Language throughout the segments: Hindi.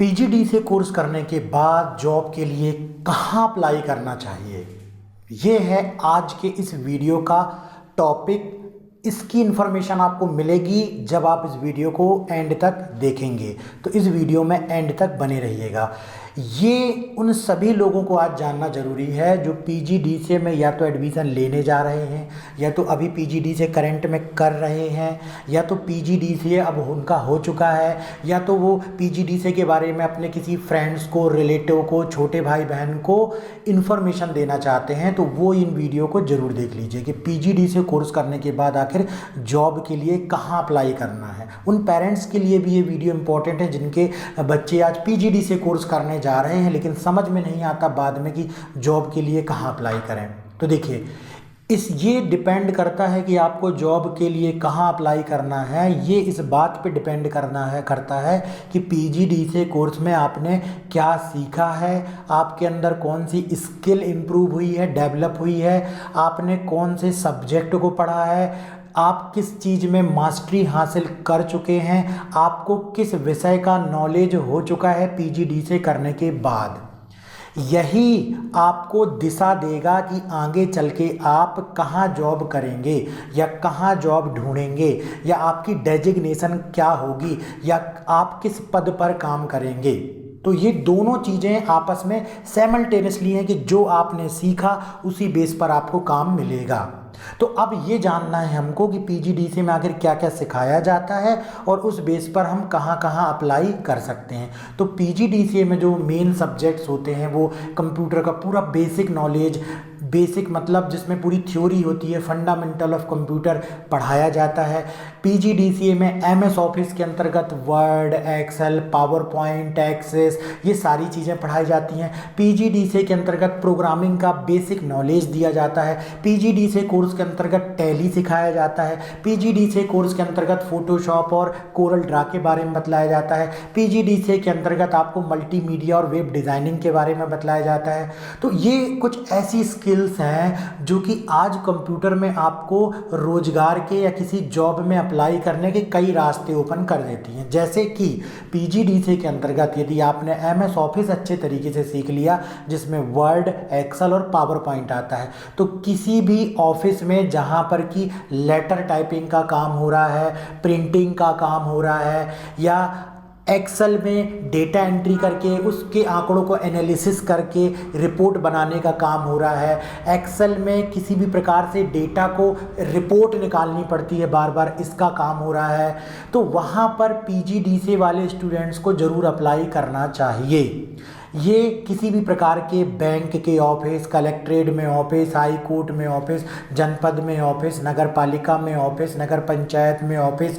पीजीडीसीए कोर्स करने के बाद जॉब के लिए कहाँ अप्लाई करना चाहिए, ये है आज के इस वीडियो का टॉपिक। इसकी इन्फॉर्मेशन आपको मिलेगी जब आप इस वीडियो को एंड तक देखेंगे, तो इस वीडियो में एंड तक बने रहिएगा। ये उन सभी लोगों को आज जानना ज़रूरी है जो पीजीडीसीए में या तो एडमिशन लेने जा रहे हैं, या तो अभी पीजीडीसीए करंट में कर रहे हैं, या तो पीजीडीसीए अब उनका हो चुका है, या तो वो पीजीडीसीए के बारे में अपने किसी फ्रेंड्स को, रिलेटिव को, छोटे भाई बहन को इन्फॉर्मेशन देना चाहते हैं। तो वो इन वीडियो को ज़रूर देख लीजिए कि पीजीडीसीए कोर्स करने के बाद आखिर जॉब के लिए कहाँ अप्लाई करना है। उन पेरेंट्स के लिए भी ये वीडियो इंपॉर्टेंट है जिनके बच्चे आज पीजीडीसीए कोर्स करने जा रहे हैं लेकिन समझ में नहीं आता बाद में कि जॉब के लिए कहाँ अप्लाई करें। तो देखिए, ये डिपेंड करता है कि आपको जॉब के लिए कहाँ अप्लाई करना है। ये इस बात पे डिपेंड करता है कि पीजीडीसीए कोर्स में आपने क्या सीखा है, आपके अंदर कौन सी स्किल इम्प्रूव हुई है, डेवलप हुई है, आपने कौन से सब्जेक्ट को पढ़ा है, आप किस चीज़ में मास्टरी हासिल कर चुके हैं, आपको किस विषय का नॉलेज हो चुका है पीजीडीसीए करने के बाद। यही आपको दिशा देगा कि आगे चल के आप कहाँ जॉब करेंगे या कहाँ जॉब ढूंढेंगे, या आपकी डेजिग्नेशन क्या होगी, या आप किस पद पर काम करेंगे। तो ये दोनों चीज़ें आपस में साइमल्टेनियसली हैं कि जो आपने सीखा उसी बेस पर आपको काम मिलेगा। तो अब ये जानना है हमको कि पीजीडीसीए में आखिर क्या क्या सिखाया जाता है और उस बेस पर हम कहाँ कहाँ अप्लाई कर सकते हैं। तो पीजीडीसीए में जो मेन सब्जेक्ट्स होते हैं वो कंप्यूटर का पूरा बेसिक नॉलेज, बेसिक मतलब जिसमें पूरी थ्योरी होती है, फंडामेंटल ऑफ कंप्यूटर पढ़ाया जाता है। पीजीडीसीए में एमएस ऑफिस के अंतर्गत Word, Excel, PowerPoint, Access, ये सारी चीज़ें पढ़ाई जाती हैं। पीजीडीसीए के अंतर्गत प्रोग्रामिंग का बेसिक नॉलेज दिया जाता है। पीजीडीसीए कोर्स के अंतर्गत टैली सिखाया जाता है। पीजीडीसीए कोर्स के अंतर्गत फोटोशॉप और कोरल ड्रा के बारे में बतलाया जाता है। पीजीडीसीए के अंतर्गत आपको मल्टीमीडिया और वेब डिज़ाइनिंग के बारे में बतलाया जाता है। तो ये कुछ ऐसी स्किल्स हैं जो कि आज कंप्यूटर में आपको रोजगार के या किसी जॉब में अप्लाई करने के कई रास्ते ओपन कर देती हैं। जैसे कि पीजीडीसीए के अंतर्गत यदि आपने एमएस ऑफिस अच्छे तरीके से सीख लिया जिसमें वर्ड, एक्सेल और पावर पॉइंट आता है, तो किसी भी ऑफिस में जहां पर कि लेटर टाइपिंग का काम हो रहा है, प्रिंटिंग का काम हो रहा है, या एक्सेल में डेटा एंट्री करके उसके आंकड़ों को एनालिसिस करके रिपोर्ट बनाने का काम हो रहा है, एक्सेल में किसी भी प्रकार से डेटा को रिपोर्ट निकालनी पड़ती है बार बार, इसका काम हो रहा है, तो वहाँ पर पीजीडीसीए वाले स्टूडेंट्स को ज़रूर अप्लाई करना चाहिए। ये किसी भी प्रकार के बैंक के ऑफिस, कलेक्ट्रेट में ऑफिस, हाई कोर्ट में ऑफिस, जनपद में ऑफिस, नगर पालिका में ऑफिस, नगर पंचायत में ऑफिस,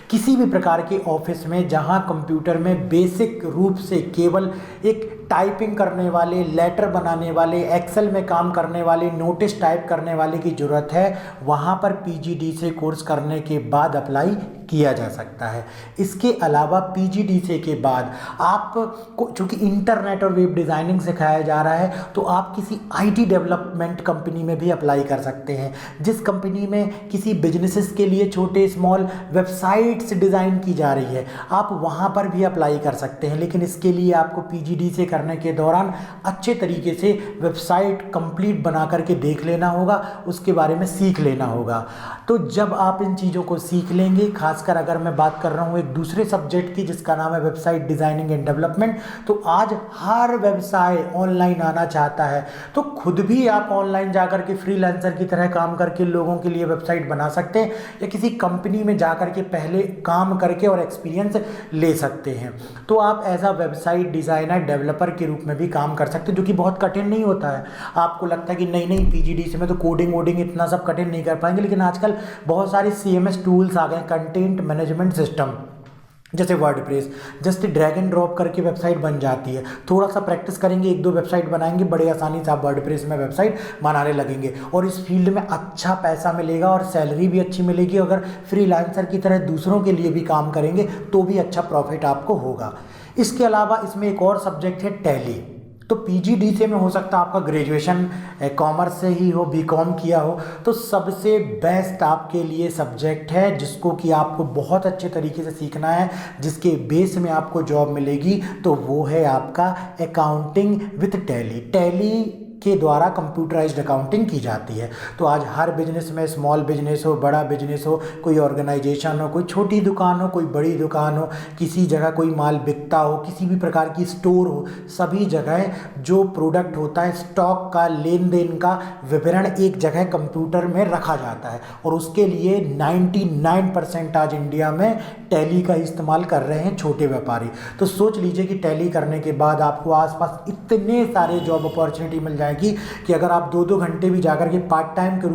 किसी भी प्रकार के ऑफिस में जहां कंप्यूटर में बेसिक रूप से केवल एक टाइपिंग करने वाले, लेटर बनाने वाले, एक्सेल में काम करने वाले, नोटिस टाइप करने वाले की ज़रूरत है, वहाँ पर पीजीडीसीए कोर्स करने के बाद अप्लाई किया जा सकता है। इसके अलावा पीजीडीसीए के बाद आपको चूँकि इंटरनेट और वेब डिज़ाइनिंग सिखाया जा रहा है, तो आप किसी आईटी डेवलपमेंट कंपनी में भी अप्लाई कर सकते हैं। जिस कंपनी में किसी बिजनेसेस के लिए छोटे स्मॉल वेबसाइट्स डिज़ाइन की जा रही है, आप वहाँ पर भी अप्लाई कर सकते हैं। लेकिन इसके लिए आपको पीजीडीसीए करने के दौरान अच्छे तरीके से वेबसाइट कंप्लीट बना करके देख लेना होगा, उसके बारे में सीख लेना होगा। तो जब आप इन चीज़ों को सीख लेंगे, खासकर अगर मैं बात कर रहा हूँ एक दूसरे सब्जेक्ट की जिसका नाम है वेबसाइट डिज़ाइनिंग एंड डेवलपमेंट, तो आज हर व्यवसाय ऑनलाइन आना चाहता है। तो खुद भी आप ऑनलाइन जाकर के फ्रीलांसर की तरह काम करके लोगों के लिए वेबसाइट बना सकते हैं, या किसी कंपनी में जाकर के पहले काम करके और एक्सपीरियंस ले सकते हैं। तो आप as a website designer, developer के रूप में भी काम कर सकते हैं, जो कि बहुत कठिन नहीं होता है। आपको लगता है कि नहीं पीजीडीसीए में तो कोडिंग वोडिंग इतना सब कठिन नहीं कर पाएंगे, लेकिन आजकल बहुत सारे सीएमएस टूल्स आ गए, कंटेंट मैनेजमेंट सिस्टम, जैसे WordPress, just drag and drop करके वेबसाइट बन जाती है। थोड़ा सा प्रैक्टिस करेंगे, एक दो वेबसाइट बनाएंगे, बड़े आसानी से आप वर्डप्रेस में वेबसाइट बनाने लगेंगे और इस फील्ड में अच्छा पैसा मिलेगा और सैलरी भी अच्छी मिलेगी। अगर फ्रीलांसर की तरह दूसरों के लिए भी काम करेंगे तो भी अच्छा प्रॉफिट आपको होगा। इसके अलावा इसमें एक और सब्जेक्ट है टैली। तो पीजीडीसीए में हो सकता है आपका ग्रेजुएशन कॉमर्स से ही हो, बीकॉम किया हो, तो सबसे बेस्ट आपके लिए सब्जेक्ट है जिसको कि आपको बहुत अच्छे तरीके से सीखना है, जिसके बेस में आपको जॉब मिलेगी, तो वो है आपका अकाउंटिंग विथ टैली। टैली के द्वारा कंप्यूटराइज्ड अकाउंटिंग की जाती है। तो आज हर बिजनेस में, स्मॉल बिजनेस हो, बड़ा बिजनेस हो, कोई ऑर्गेनाइजेशन हो, कोई छोटी दुकान हो, कोई बड़ी दुकान हो, किसी जगह कोई माल बिकता हो, किसी भी प्रकार की स्टोर हो, सभी जगह जो प्रोडक्ट होता है, स्टॉक का, लेन देन का विवरण एक जगह कंप्यूटर में रखा जाता है, और उसके लिए 99% आज इंडिया में टैली का इस्तेमाल कर रहे हैं छोटे व्यापारी। तो सोच लीजिए कि टैली करने के बाद आपको आसपास इतने सारे जॉब अपॉर्चुनिटी मिल जाएगी कि अगर आप 2-2 घंटे भी जाकर के पार्ट टाइम के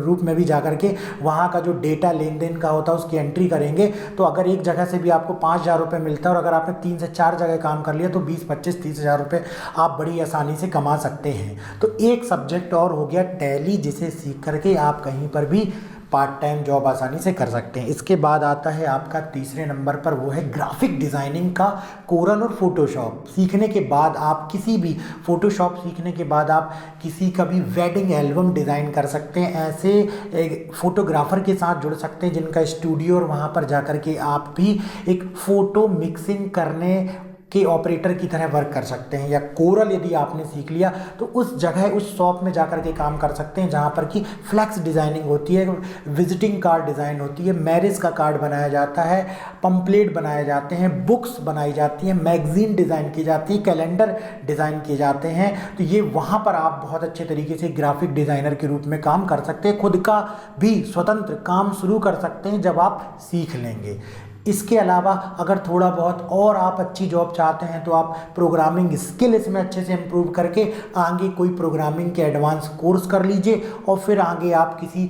रूप में भी जाकर के वहाँ का जो डेटा लेन देन का होता है उसकी एंट्री करेंगे, तो अगर एक जगह से भी आपको 5,000 रुपये मिलता है, और अगर आपने 3 से 4 जगह काम कर लिया तो 20-25-30,000 रुपये आप बड़ी आसानी से कमा सकते हैं। तो एक सब्जेक्ट और हो गया टैली, जिसे सीख करके आप कहीं पर भी पार्ट टाइम जॉब आसानी से कर सकते हैं। इसके बाद आता है आपका तीसरे नंबर पर, वो है ग्राफिक डिज़ाइनिंग का कोरल और फोटोशॉप। सीखने के बाद आप किसी भी फोटोशॉप सीखने के बाद आप किसी का भी वेडिंग एल्बम डिज़ाइन कर सकते हैं। ऐसे फोटोग्राफर के साथ जुड़ सकते हैं जिनका स्टूडियो, और वहाँ पर जाकर के आप भी एक फ़ोटो मिक्सिंग करने के ऑपरेटर की तरह वर्क कर सकते हैं। या कोरल यदि आपने सीख लिया तो उस जगह, उस शॉप में जाकर के काम कर सकते हैं जहाँ पर कि फ्लैक्स डिज़ाइनिंग होती है, विजिटिंग कार्ड डिज़ाइन होती है, मैरिज का कार्ड बनाया जाता है, पम्पलेट बनाए जाते हैं, बुक्स बनाई जाती हैं, मैगजीन डिज़ाइन की जाती है, कैलेंडर डिज़ाइन किए जाते हैं। तो ये वहाँ पर आप बहुत अच्छे तरीके से ग्राफिक डिज़ाइनर के रूप में काम कर सकते हैं। खुद का भी स्वतंत्र काम शुरू कर सकते हैं जब आप सीख लेंगे। इसके अलावा अगर थोड़ा बहुत और आप अच्छी जॉब चाहते हैं तो आप प्रोग्रामिंग स्किल इसमें अच्छे से इम्प्रूव करके आगे कोई प्रोग्रामिंग के एडवांस कोर्स कर लीजिए, और फिर आगे आप किसी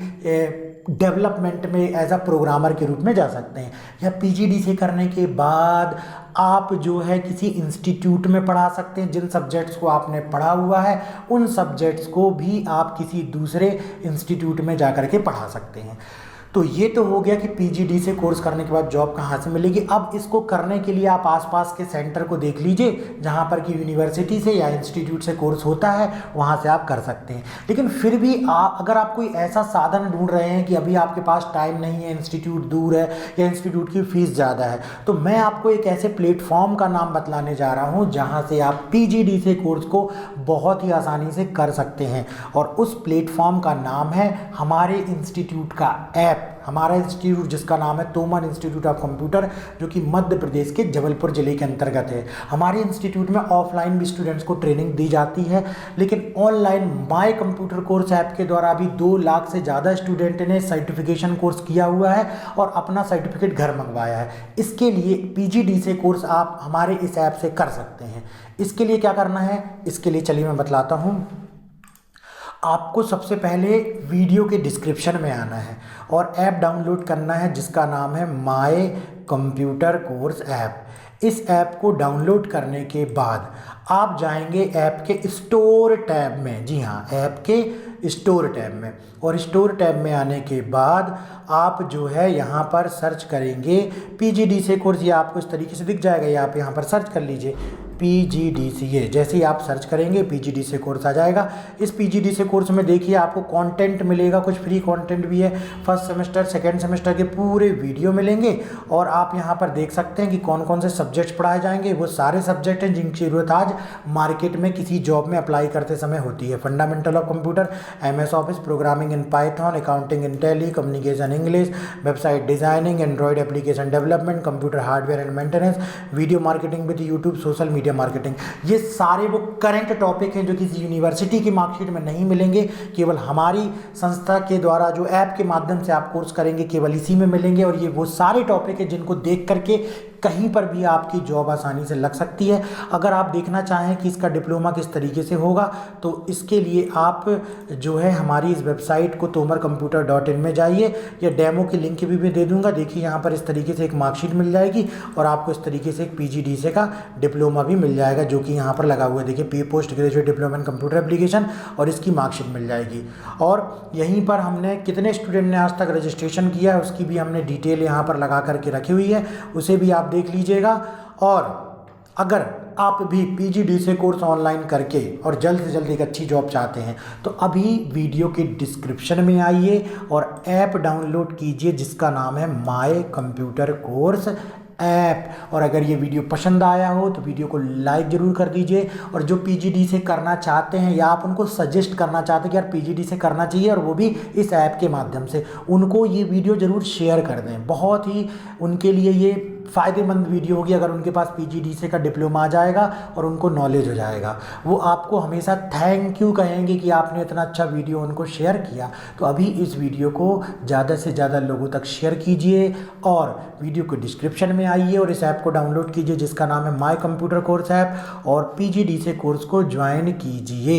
डेवलपमेंट में एज अ प्रोग्रामर के रूप में जा सकते हैं। या पीजीडीसीए करने के बाद आप जो है किसी इंस्टीट्यूट में पढ़ा सकते हैं। जिन सब्जेक्ट्स को आपने पढ़ा हुआ है उन सब्जेक्ट्स को भी आप किसी दूसरे इंस्टीट्यूट में जा कर के पढ़ा सकते हैं। तो ये तो हो गया कि पीजीडीसीए कोर्स करने के बाद जॉब कहाँ से मिलेगी। अब इसको करने के लिए आप आसपास के सेंटर को देख लीजिए जहाँ पर कि यूनिवर्सिटी से या इंस्टीट्यूट से कोर्स होता है, वहाँ से आप कर सकते हैं। लेकिन फिर भी अगर आप कोई ऐसा साधन ढूंढ रहे हैं कि अभी आपके पास टाइम नहीं है, इंस्टीट्यूट दूर है या इंस्टीट्यूट की फ़ीस ज़्यादा है, तो मैं आपको एक ऐसे प्लेटफॉर्म का नाम बतलाने जा रहा हूँ जहाँ से आप पीजीडीसीए कोर्स को बहुत ही आसानी से कर सकते हैं। और उस प्लेटफॉर्म का नाम है हमारे इंस्टीट्यूट का ऐप। हमारा इंस्टीट्यूट जिसका नाम है तोमर इंस्टीट्यूट ऑफ कंप्यूटर, जो कि मध्य प्रदेश के जबलपुर जिले के अंतर्गत है। हमारे इंस्टीट्यूट में ऑफलाइन भी स्टूडेंट्स को ट्रेनिंग दी जाती है, लेकिन online my computer course app के द्वारा भी 2 लाख से ज़्यादा स्टूडेंट ने सर्टिफिकेशन कोर्स किया हुआ है और अपना सर्टिफिकेट घर मंगवाया है। इसके लिए पीजीडीसीए कोर्स आप हमारे इस ऐप से कर सकते हैं। इसके लिए क्या करना है, इसके लिए चलिए मैं बतलाता हूँ। आपको सबसे पहले वीडियो के डिस्क्रिप्शन में आना है और ऐप डाउनलोड करना है जिसका नाम है माय कंप्यूटर कोर्स ऐप। इस ऐप को डाउनलोड करने के बाद आप जाएंगे ऐप के स्टोर टैब में। जी हाँ, ऐप के स्टोर टैब में। और स्टोर टैब में आने के बाद आप जो है यहाँ पर सर्च करेंगे पीजीडीसीए कोर्स। ये आपको इस तरीके से दिख जाएगा, ये आप यहाँ पर सर्च कर लीजिए पीजीडीसीए। जैसे ही आप सर्च करेंगे पीजीडीसीए कोर्स आ जाएगा। इस पीजीडीसीए कोर्स में देखिए आपको कंटेंट मिलेगा, कुछ फ्री कंटेंट भी है। फर्स्ट सेमेस्टर, सेकंड सेमेस्टर के पूरे वीडियो मिलेंगे और आप यहाँ पर देख सकते हैं कि कौन कौन से सब्जेक्ट्स पढ़ाए जाएंगे। वो सारे सब्जेक्ट हैं जिनकी ज़रूरत आज मार्केट में किसी जॉब में अप्लाई करते समय होती है। Fundamental of computer, MS office, programming in Python, accounting in tally, communication English, website designing, Android application development, computer hardware and maintenance, video marketing with YouTube, social media marketing. ये सारे वो करंट टॉपिक हैं जो किसी यूनिवर्सिटी की मार्कशीट में नहीं मिलेंगे, केवल हमारी संस्था के द्वारा जो ऐप के माध्यम से आप कोर्स करेंगे केवल इसी में मिलेंगे। और ये वो सारे टॉपिक हैं जिनको देख करके कहीं पर भी आपकी जॉब आसानी से लग सकती है। अगर आप देखना चाहें कि इसका डिप्लोमा किस तरीके से होगा तो इसके लिए आप जो है हमारी इस वेबसाइट को tomarcomputer.in में जाइए, या डेमो की लिंक भी मैं दे दूंगा। देखिए यहाँ पर इस तरीके से एक मार्कशीट मिल जाएगी और आपको इस तरीके से एक पीजीडीसीए का डिप्लोमा भी मिल जाएगा जो कि यहाँ पर लगा हुआ है। देखिए post graduate diploma in computer application, और इसकी मार्कशीट मिल जाएगी। और यहीं पर हमने कितने स्टूडेंट ने आज तक रजिस्ट्रेशन किया है उसकी भी हमने डिटेल यहाँ पर लगा करके रखी हुई है, उसे भी आप देख लीजिएगा। और अगर आप भी PGDCA कोर्स ऑनलाइन करके और जल्द से जल्द एक अच्छी जॉब चाहते हैं तो अभी वीडियो के डिस्क्रिप्शन में आइए और ऐप डाउनलोड कीजिए जिसका नाम है माय कंप्यूटर कोर्स ऐप। और अगर ये वीडियो पसंद आया हो तो वीडियो को लाइक ज़रूर कर दीजिए। और जो PGDCA करना चाहते हैं या आप उनको सजेस्ट करना चाहते हैं कि यार PGDCA करना चाहिए और वो भी इस ऐप के माध्यम से, उनको ये वीडियो ज़रूर शेयर कर दें। बहुत ही उनके लिए ये फ़ायदेमंद वीडियो होगी अगर उनके पास PGDCA का डिप्लोमा आ जाएगा और उनको नॉलेज हो जाएगा। वो आपको हमेशा थैंक यू कहेंगे कि आपने इतना अच्छा वीडियो उनको शेयर किया। तो अभी इस वीडियो को ज़्यादा से ज़्यादा लोगों तक शेयर कीजिए और वीडियो के डिस्क्रिप्शन में आइए और इस ऐप को डाउनलोड कीजिए जिसका नाम है माय कंप्यूटर कोर्स ऐप और PGDCA कोर्स को ज्वाइन कीजिए।